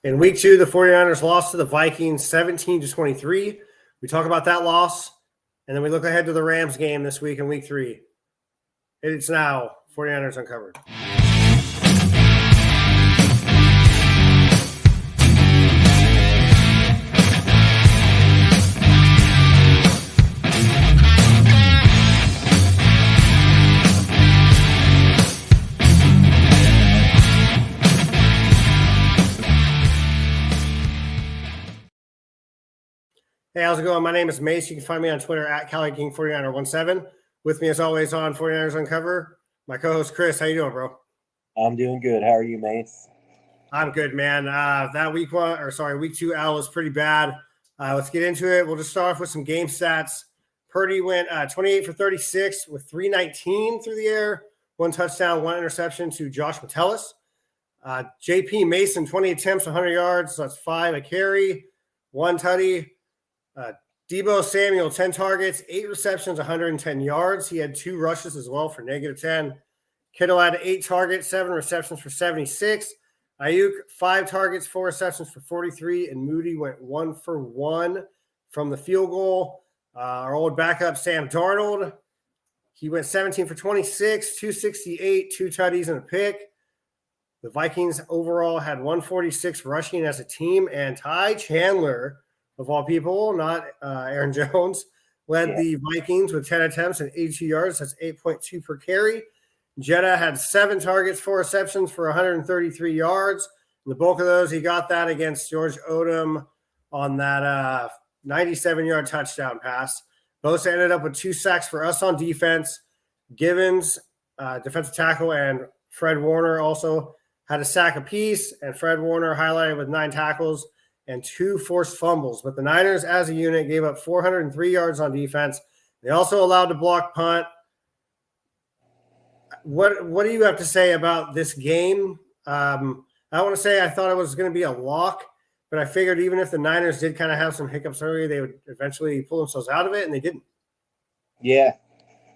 In week 2, the 49ers lost to the Vikings 17-23. We talk about that loss, and then we look ahead to the Rams game this week in week 3. It's now 49ers Uncovered. Hey, how's it going? My name is Mase. You can find me on Twitter at CaliKing49er17. With me, as always, on 49ers Uncover, my co-host Chris. How you doing, bro? I'm doing good. How are you, Mase? I'm good, man. That week 2 L was pretty bad. Let's get into it. We'll just start off with some game stats. Purdy went 28 for 36 with 319 through the air, 1 touchdown, 1 interception to Josh Metellus. J.P. Mason, 20 attempts, 100 yards. So that's 5 a carry, 1 tutty. Deebo Samuel, 10 targets, 8 receptions, 110 yards. He had 2 rushes as well for -10. Kittle had 8 targets, 7 receptions for 76. Aiyuk, 5 targets, 4 receptions for 43. And Moody went 1 for 1 from the field goal. Our old backup, Sam Darnold, he went 17 for 26, 268, 2 tutties and a pick. The Vikings overall had 146 rushing as a team, and Ty Chandler, of all people, not Aaron Jones, led the Vikings with 10 attempts and 82 yards. That's 8.2 per carry. Jetta had 7 targets, 4 receptions for 133 yards. And the bulk of those, he got that against George Odom on that 97-yard touchdown pass. Bosa ended up with 2 sacks for us on defense. Givens, defensive tackle, and Fred Warner also had a sack apiece. And Fred Warner highlighted with 9 tackles and 2 forced fumbles. But the Niners, as a unit, gave up 403 yards on defense. They also allowed to block punt. What do you have to say about this game? I want to say I thought it was going to be a lock, but I figured even if the Niners did kind of have some hiccups early, they would eventually pull themselves out of it, and they didn't. Yeah.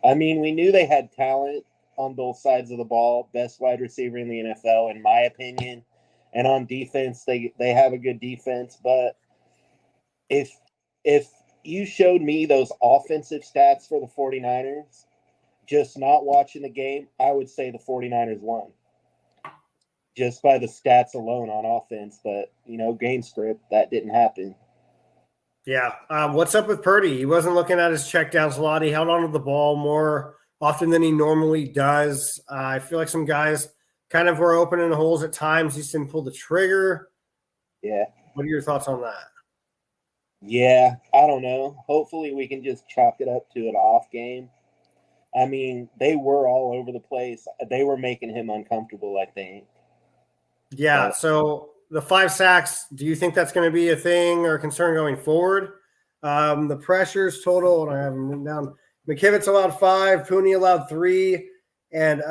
I mean, we knew they had talent on both sides of the ball. Best wide receiver in the NFL, in my opinion. And on defense, they have a good defense. But if you showed me those offensive stats for the 49ers, just not watching the game, I would say the 49ers won. Just by the stats alone on offense. But, game script, that didn't happen. Yeah. What's up with Purdy? He wasn't looking at his checkdowns a lot. He held onto the ball more often than he normally does. I feel like some guys kind of were opening the holes at times. He just didn't pull the trigger. Yeah. What are your thoughts on that? Yeah, I don't know. Hopefully we can just chalk it up to an off game. I mean, they were all over the place. They were making him uncomfortable, I think. Yeah, so the 5 sacks, do you think that's going to be a thing or a concern going forward? The pressures total, and I have them written down. McKivitz allowed 5, Pooney allowed 3, and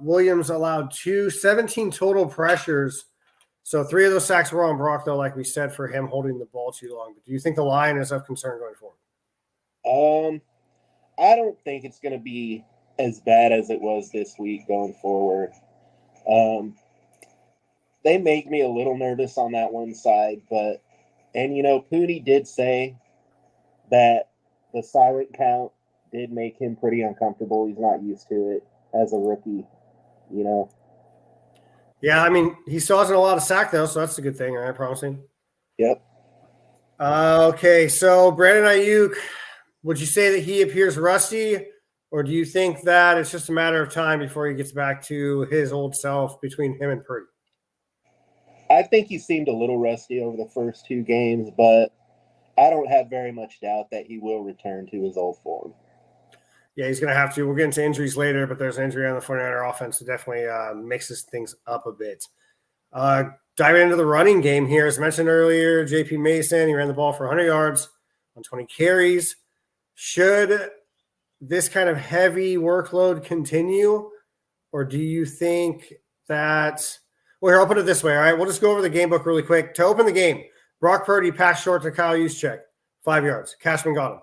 Williams allowed 2, 17 total pressures. So 3 of those sacks were on Brock, though, like we said, for him holding the ball too long. But do you think the line is of concern going forward? I don't think it's going to be as bad as it was this week going forward. They make me a little nervous on that one side. And Pooney did say that the silent count did make him pretty uncomfortable. He's not used to it as a rookie, Yeah, I mean, he still hasn't a lot of sack, though, so that's a good thing, right? Promising. Yep. Okay, so Brandon Aiyuk, would you say that he appears rusty, or do you think that it's just a matter of time before he gets back to his old self between him and Purdy? I think he seemed a little rusty over the first 2 games, but I don't have very much doubt that he will return to his old form. Yeah, he's going to have to. We'll get into injuries later, but there's an injury on the 49er offense that definitely mixes things up a bit. Diving into the running game here, as mentioned earlier, J.P. Mason, he ran the ball for 100 yards on 20 carries. Should this kind of heavy workload continue, or do you think that – well, here, I'll put it this way, all right? We'll just go over the game book really quick. To open the game, Brock Purdy passed short to Kyle Juszczyk, 5 yards. Cashman got him.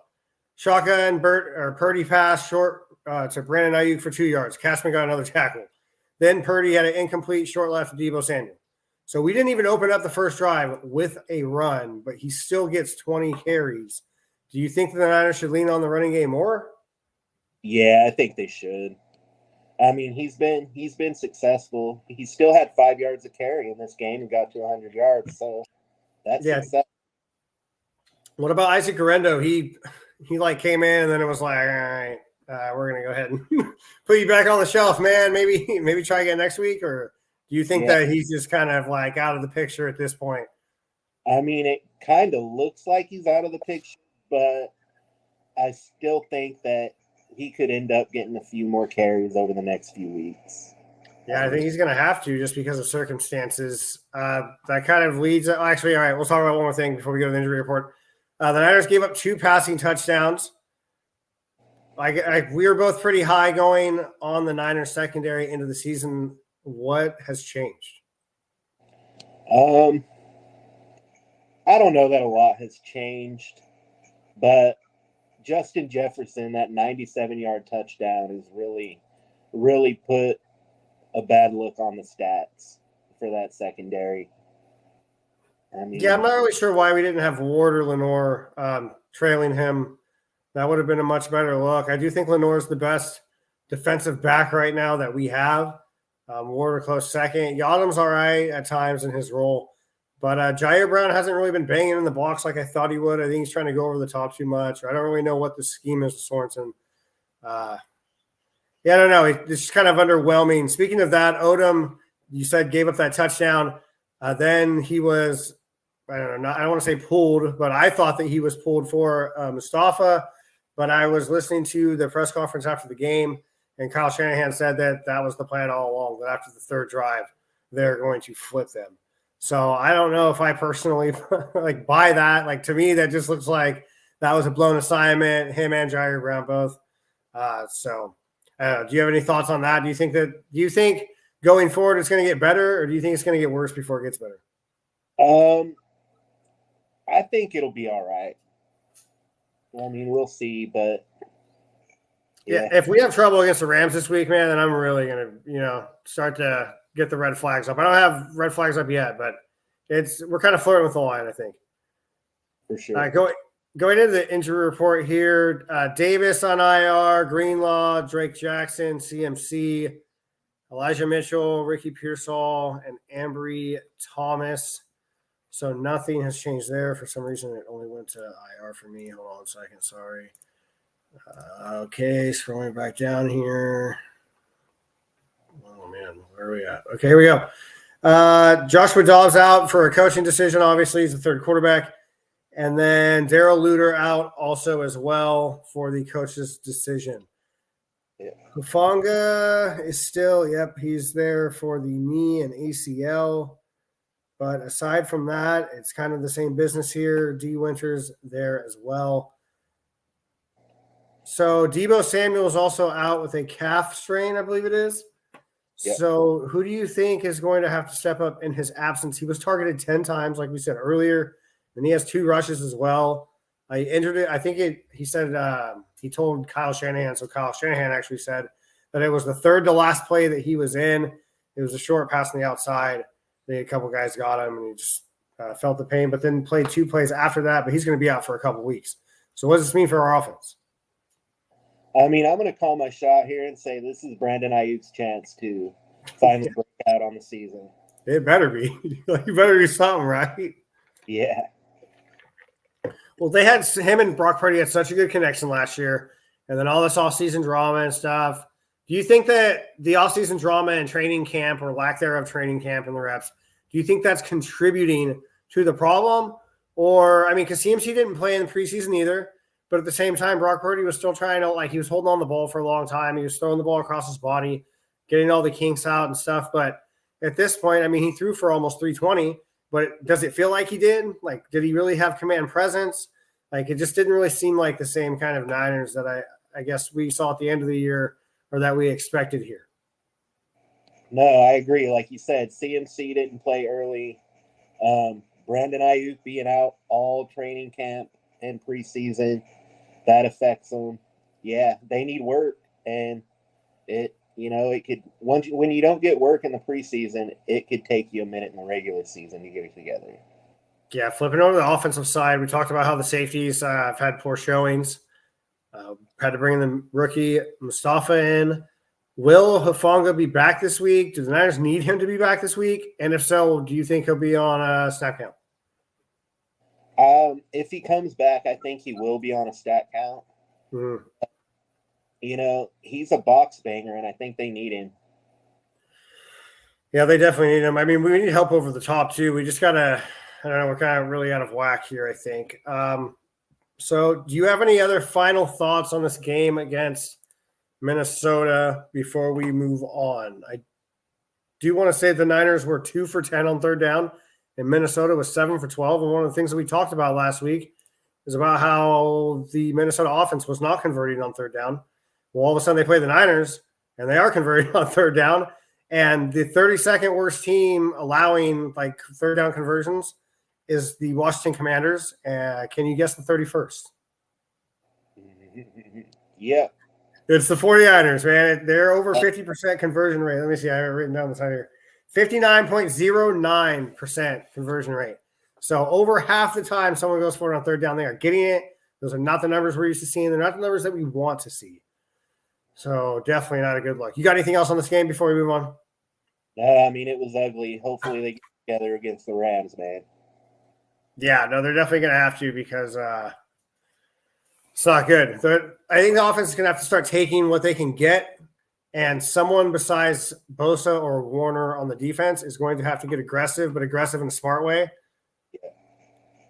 Shotgun, Purdy pass short to Brandon Aiyuk for 2 yards. Cashman got another tackle. Then Purdy had an incomplete short left to Deebo Samuel. So we didn't even open up the first drive with a run, but he still gets 20 carries. Do you think the Niners should lean on the running game more? Yeah, I think they should. I mean, he's been successful. He still had 5 yards of carry in this game and got to 100 yards. So that's success. What about Isaac Guerrero? He like came in and then it was like, all right, we're gonna go ahead and put you back on the shelf, man. Maybe try again next week, or do you think that he's just kind of like out of the picture at this point? I mean, it kind of looks like he's out of the picture, but I still think that he could end up getting a few more carries over the next few weeks. Yeah, I think he's going to have to just because of circumstances. That kind of leads – actually, all right, we'll talk about one more thing before we go to the injury report. The Niners gave up 2 passing touchdowns. We were both pretty high going on the Niners secondary into the season. What has changed? I don't know that a lot has changed, but Justin Jefferson, that 97-yard touchdown has really, really put a bad look on the stats for that secondary. I'm not really sure why we didn't have Ward or Lenore trailing him. That would have been a much better look. I do think Lenore is the best defensive back right now that we have. Ward a close second. Yadam's all right at times in his role. But Jair Brown hasn't really been banging in the box like I thought he would. I think he's trying to go over the top too much. I don't really know what the scheme is with Sorensen. I don't know. It's just kind of underwhelming. Speaking of that, Odom, you said gave up that touchdown. Then he was, I don't want to say pulled, but I thought that he was pulled for Mustafa. But I was listening to the press conference after the game, and Kyle Shanahan said that was the plan all along, that after the third drive, they're going to flip them. So I don't know if I personally like buy that. Like, to me, that just looks like that was a blown assignment, him and Jair Brown both. Do you have any thoughts on that? Do you think going forward it's going to get better, or do you think it's going to get worse before it gets better? I think it'll be all right. I mean, we'll see, but yeah, if we have trouble against the Rams this week, man, then I'm really going to, start to get the red flags up. I don't have red flags up yet, but we're kind of flirting with the line, I think. For sure. Going into the injury report here, Davis on IR, Greenlaw, Drake Jackson, CMC, Elijah Mitchell, Ricky Pearsall, and Ambry Thomas. So nothing has changed there. For some reason, it only went to IR for me. Hold on a second. Sorry. Okay, scrolling back down here. Oh, man. Where are we at? Okay, here we go. Joshua Dobbs out for a coaching decision. Obviously, he's the third quarterback. And then Darrell Luter out also as well for the coach's decision. Yeah. Hufanga is still, he's there for the knee and ACL. But aside from that, it's kind of the same business here. D. Winters there as well. So Deebo Samuel is also out with a calf strain, I believe it is. Yep. So who do you think is going to have to step up in his absence? He was targeted 10 times, like we said earlier, and he has 2 rushes as well. He entered it. I think he said he told Kyle Shanahan. So Kyle Shanahan actually said that it was the third to last play that he was in. It was a short pass on the outside. A couple guys got him, and he just felt the pain, but then played 2 plays after that. But he's going to be out for a couple weeks. So what does this mean for our offense? I mean, I'm going to call my shot here and say this is Brandon Aiyuk's chance to finally break out on the season. It better be. You better do something, right? Yeah. Well, they had him and Brock Purdy had such a good connection last year, and then all this offseason drama and stuff. Do you think that the offseason drama and training camp, or lack thereof training camp and the reps, do you think that's contributing to the problem? Or, I mean, because CMC didn't play in the preseason either, but at the same time, Brock Purdy was still trying to, he was holding on the ball for a long time. He was throwing the ball across his body, getting all the kinks out and stuff. But at this point, I mean, he threw for almost 320, but does it feel like he did? Did he really have command presence? It just didn't really seem like the same kind of Niners that I guess we saw at the end of the year, or that we expected here. No, I agree. Like you said, CMC didn't play early. Brandon Aiyuk being out all training camp and preseason, that affects them. Yeah, they need work, and it It could when you don't get work in the preseason, it could take you a minute in the regular season to get it together. Yeah, flipping over to the offensive side, we talked about how the safeties have had poor showings. Had to bring the rookie Mustafa in. Will Hufanga be back this week? Do the Niners need him to be back this week? And if so, do you think he'll be on a snap count? If he comes back, I think he will be on a stat count. Mm. He's a box banger, and I think they need him. Yeah, they definitely need him. I mean, we need help over the top, too. We just got to – I don't know. We're kind of really out of whack here, I think. So do you have any other final thoughts on this game against Minnesota before we move on? I do want to say the Niners were 2 for 10 on third down, and Minnesota was 7 for 12. And one of the things that we talked about last week is about how the Minnesota offense was not converting on third down. Well, all of a sudden they play the Niners, and they are converting on third down. And the 32nd worst team allowing like third down conversions is the Washington Commanders. Can you guess the 31st? Yeah. It's the 49ers, man. They're over 50% conversion rate. Let me see. I have it written down the side here. 59.09% conversion rate. So over half the time someone goes for it on third down, they are getting it. Those are not the numbers we're used to seeing. They're not the numbers that we want to see. So definitely not a good look. You got anything else on this game before we move on? No, I mean, it was ugly. Hopefully they get together against the Rams, man. Yeah, no, they're definitely going to have to because it's not good. I think the offense is going to have to start taking what they can get, and someone besides Bosa or Warner on the defense is going to have to get aggressive, but aggressive in a smart way. Yeah.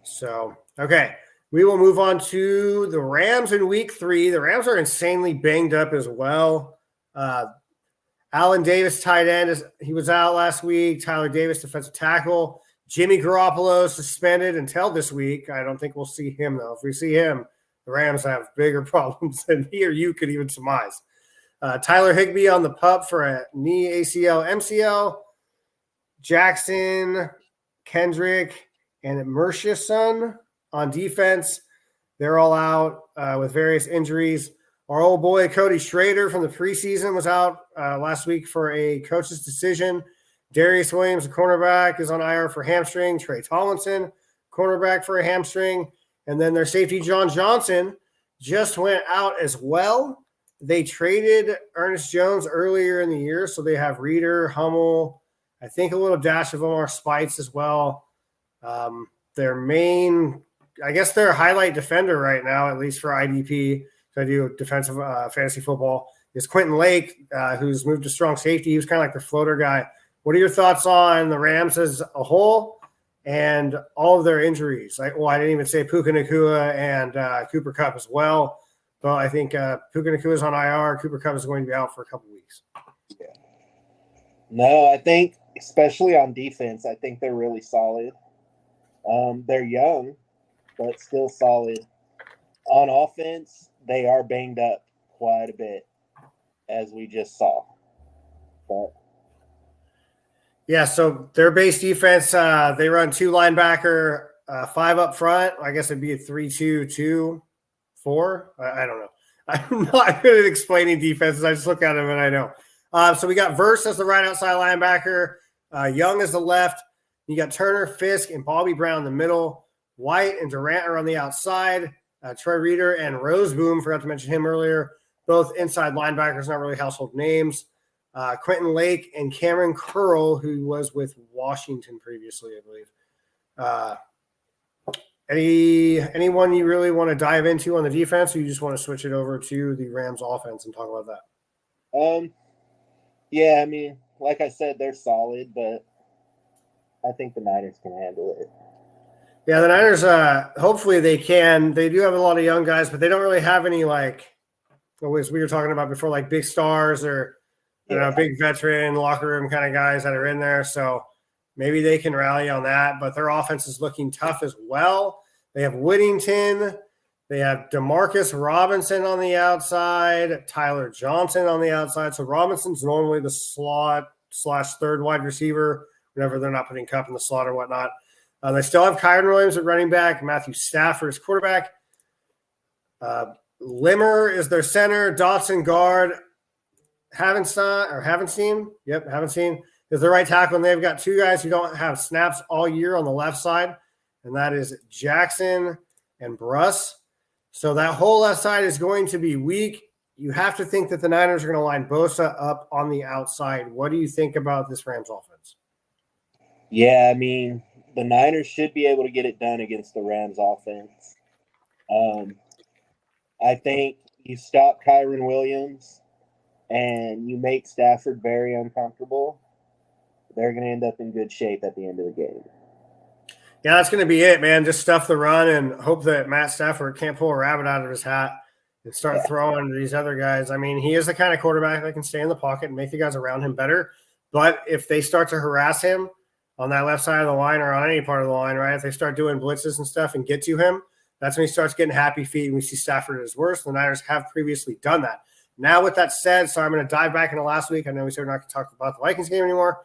So, okay. We will move on to the Rams in week 3. The Rams are insanely banged up as well. Allen Davis, tight end, he was out last week. Tyler Davis, defensive tackle. Jimmy Garoppolo suspended until this week. I don't think we'll see him, though. If we see him, the Rams have bigger problems than he or you could even surmise. Tyler Higbee on the pup for a knee ACL, MCL. Jackson, Kendrick, and Mershison on defense. They're all out with various injuries. Our old boy Cody Schrader from the preseason was out last week for a coach's decision. Darius Williams, the cornerback, is on IR for hamstring. Trey Tomlinson, cornerback for a hamstring. And then their safety, John Johnson, just went out as well. They traded Ernest Jones earlier in the year, so they have Reeder, Hummel, I think a little dash of Omar Spites as well. Their main, I guess their highlight defender right now, at least for IDP, so I do defensive fantasy football, is Quentin Lake, who's moved to strong safety. He was kind of like the floater guy. What are your thoughts on the Rams as a whole and all of their injuries? I didn't even say Puka Nacua and Cooper Kupp as well. But I think Puka Nacua is on IR. Cooper Kupp is going to be out for a couple weeks. Yeah. No, I think, especially on defense, I think they're really solid. They're young, but still solid. On offense, they are banged up quite a bit, as we just saw. But yeah, so their base defense, they run 2 linebacker, 5 up front. I guess it'd be a 3-2-2-4. I don't know. I'm not good at explaining defenses. I just look at them and I know. So we got Verse as the right outside linebacker, Young as the left. You got Turner, Fisk, and Bobby Brown in the middle. White and Durant are on the outside. Troy Reeder and Roseboom, forgot to mention him earlier, both inside linebackers, not really household names. Quentin Lake and Cameron Curl, who was with Washington previously, I believe. Anyone you really want to dive into on the defense, or you just want to switch it over to the Rams offense and talk about that? Yeah, I mean, like I said, they're solid, but I think the Niners can handle it. Yeah, the Niners, hopefully they can. They do have a lot of young guys, but they don't really have any, like, as we were talking about before, like big stars or big veteran locker room kind of guys that are in there. So maybe they can rally on that. But their offense is looking tough as well. They have Whittington. They have Demarcus Robinson on the outside, Tyler Johnson on the outside. So Robinson's normally the slot/third wide receiver whenever they're not putting Kupp in the slot or whatnot. They still have Kyron Williams at running back, Matthew Stafford is quarterback. Limmer is their center, Dotson guard. haven't seen is the right tackle, and they've got two guys who don't have snaps all year on the left side, and that is Jackson and Bruss. So that whole left side is going to be weak. You have to think that the Niners are going to line Bosa up on the outside. What do you think about this Rams offense? Yeah, I mean, the Niners should be able to get it done against the Rams offense. I think you stop Kyron Williams and you make Stafford very uncomfortable, they're going to end up in good shape at the end of the game. Yeah, that's going to be it, man. Just stuff the run and hope that Matt Stafford can't pull a rabbit out of his hat and start throwing to these other guys. I mean, he is the kind of quarterback that can stay in the pocket and make the guys around him better. But if they start to harass him on that left side of the line or on any part of the line, right, if they start doing blitzes and stuff and get to him, that's when he starts getting happy feet and we see Stafford at his worst. The Niners have previously done that. Now, with that said, so I'm going to dive back into last week. I know we said we're not going to talk about the Vikings game anymore,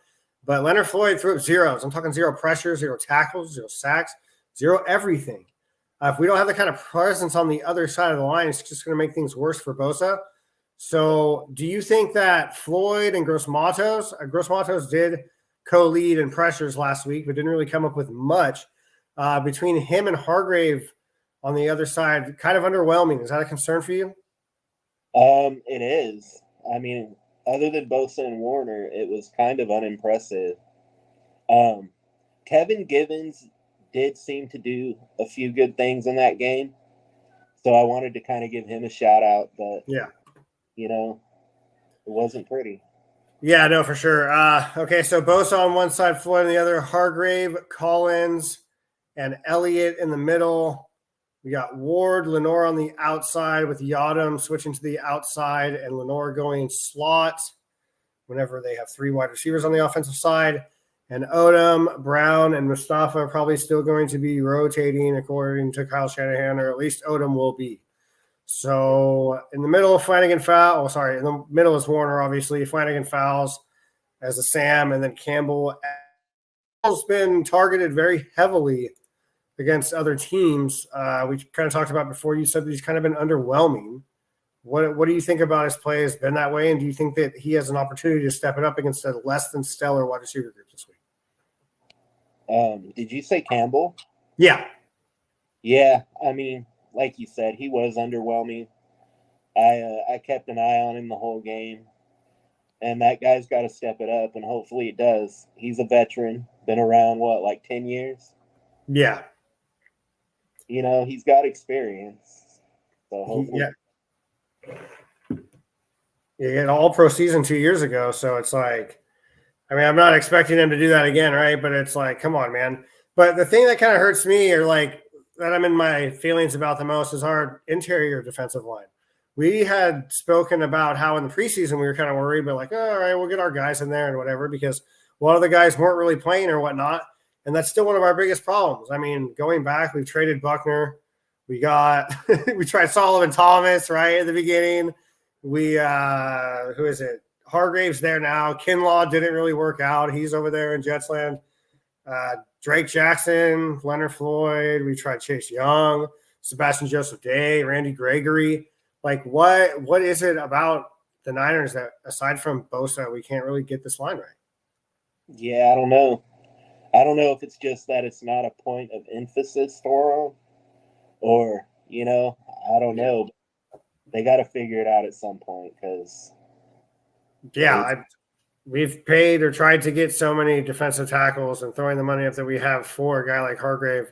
but Leonard Floyd threw up zeros. I'm talking 0 pressure, 0 tackles, 0 sacks, 0 everything. If we don't have the kind of presence on the other side of the line, it's just going to make things worse for Bosa. So do you think that Floyd and Gross Matos did co-lead in pressures last week, but didn't really come up with much between him and Hargrave on the other side? Kind of underwhelming. Is that a concern for you? It is. I mean, other than Bosa and Warner, it was kind of unimpressive. Kevin Givens did seem to do a few good things in that game, so I wanted to kind of give him a shout out, but yeah, you know, it wasn't pretty. Yeah, no, for sure. Okay, so Bosa on one side, Floyd on the other, Hargrave, Collins, and Elliott in the middle. We got Ward, Lenore on the outside with Yadam switching to the outside and Lenore going slot whenever they have 3 wide receivers on the offensive side. And Odom, Brown, and Mustafa are probably still going to be rotating according to Kyle Shanahan, or at least Odom will be. So in the middle, Flanagan foul. Oh, sorry. In the middle is Warner, obviously. Flanagan fouls as a Sam, and then Campbell has been targeted very heavily against other teams. We kind of talked about before. You said that he's kind of been underwhelming. What do you think about his play has been that way, and do you think that he has an opportunity to step it up against a less than stellar wide receiver group this week? Did you say Campbell? Yeah. Yeah, I mean, like you said, he was underwhelming. I kept an eye on him the whole game, and that guy's got to step it up, and hopefully it does. He's a veteran, been around, like 10 years? Yeah. You know, he's got experience. So hopefully. He had all-pro season 2 years ago, so it's like, I mean, I'm not expecting him to do that again, right? But it's like, come on, man. But the thing that kind of hurts me, or like that I'm in my feelings about the most, is our interior defensive line. We had spoken about how in the preseason we were kind of worried, but like, all right, we'll get our guys in there and whatever, because a lot of the guys weren't really playing or whatnot. And that's still one of our biggest problems. I mean, going back, we've traded Buckner. We tried Solomon Thomas, right, at the beginning. Who is it? Hargrave's there now. Kinlaw didn't really work out. He's over there in Jetsland. Drake Jackson, Leonard Floyd. We tried Chase Young, Sebastian Joseph Day, Randy Gregory. Like, what is it about the Niners that, aside from Bosa, we can't really get this line right? Yeah, I don't know. I don't know if it's just that it's not a point of emphasis for them, or, you know, I don't know. They got to figure it out at some point, because we've paid or tried to get so many defensive tackles, and throwing the money up that we have for a guy like Hargrave,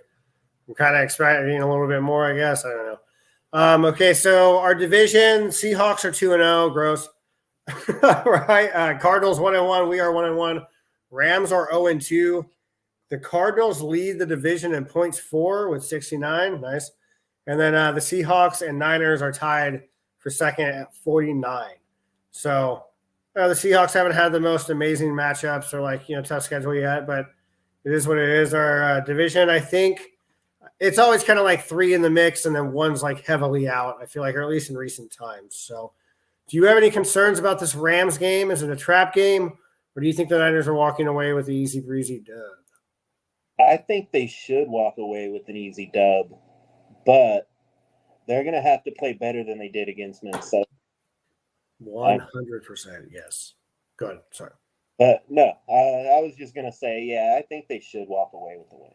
I'm kind of expecting a little bit more, I guess. I don't know. Okay, so our division, Seahawks are 2-0, gross. Right? Cardinals 1-1, we are 1-1. Rams are 0-2. The Cardinals lead the division in points with 69. Nice. And then the Seahawks and Niners are tied for second at 49. So the Seahawks haven't had the most amazing matchups or tough schedule yet, but it is what it is. Our division, I think it's always kind of like 3 in the mix and then one's like heavily out, I feel like, or at least in recent times. So do you have any concerns about this Rams game? Is it a trap game, or do you think the Niners are walking away with the easy breezy dub? I think they should walk away with an easy dub, but they're going to have to play better than they did against Minnesota. 100%. Yes. Good. Sorry. But no, I was just gonna say, yeah, I think they should walk away with the win.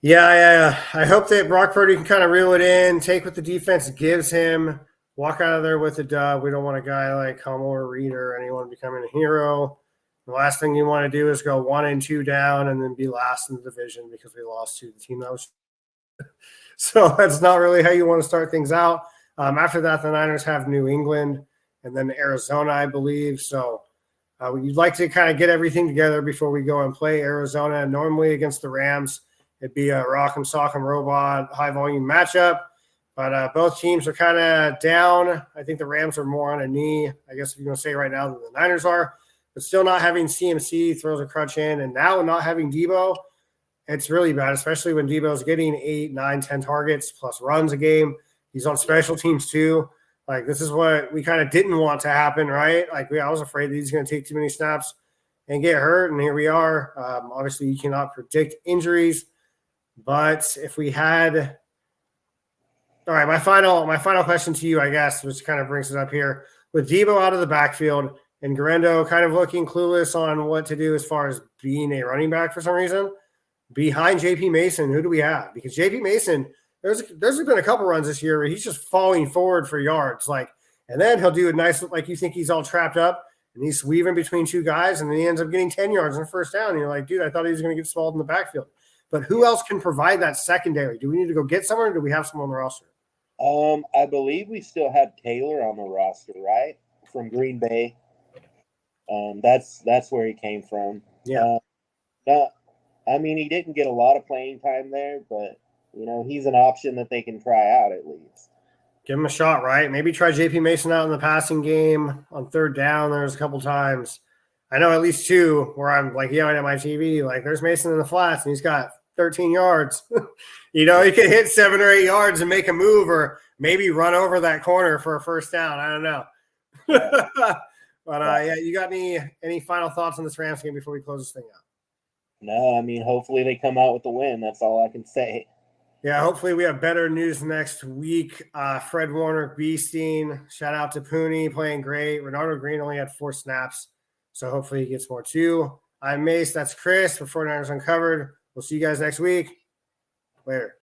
Yeah. I hope that Brock Purdy can kind of reel it in, take what the defense gives him, walk out of there with a dub. We don't want a guy like Campbell or Reed or anyone becoming a hero. The last thing you want to do is go 1-2 down and then be last in the division because we lost to the team that was. So that's not really how you want to start things out. After that, the Niners have New England and then Arizona, I believe. So you'd like to kind of get everything together before we go and play Arizona. Normally against the Rams, it'd be a rock 'em, sock 'em robot, high volume matchup. But both teams are kind of down. I think the Rams are more on a knee, I guess if you're going to say right now, than the Niners are. But still not having CMC, throws a crutch in, and now not having Debo, it's really bad, especially when Debo's getting 8, 9, 10 targets plus runs a game. He's on special teams too. Like, this is what we kind of didn't want to happen, right? Like, I was afraid that he's going to take too many snaps and get hurt, and here we are. Obviously, you cannot predict injuries, but if we had – all right, my final question to you, I guess, which kind of brings it up here. With Debo out of the backfield and Garendo kind of looking clueless on what to do as far as being a running back for some reason, behind JP Mason, who do we have? Because JP Mason – There's been a couple runs this year where he's just falling forward for yards, and then he'll do a nice, like you think he's all trapped up, and he's weaving between two guys, and then he ends up getting 10 yards on the first down. And you're like, dude, I thought he was going to get smalled in the backfield. But who else can provide that secondary? Do we need to go get someone, or do we have someone on the roster? I believe we still have Taylor on the roster, right? From Green Bay. That's where he came from. Yeah. I mean, he didn't get a lot of playing time there, but he's an option that they can try out at least. Give him a shot, right? Maybe try JP Mason out in the passing game on third down. There's a couple times. I know at least two where I'm like yelling at my TV, like, there's Mason in the flats, and he's got 13 yards. He could hit 7 or 8 yards and make a move, or maybe run over that corner for a first down. I don't know. Yeah. But, you got any final thoughts on this Rams game before we close this thing out? No, I mean, hopefully they come out with a win. That's all I can say. Yeah, hopefully we have better news next week. Fred Warner, Beasting, shout out to Pooney, playing great. Renardo Green only had 4 snaps, so hopefully he gets more too. I'm Mase, that's Chris for 49ers Uncovered. We'll see you guys next week. Later.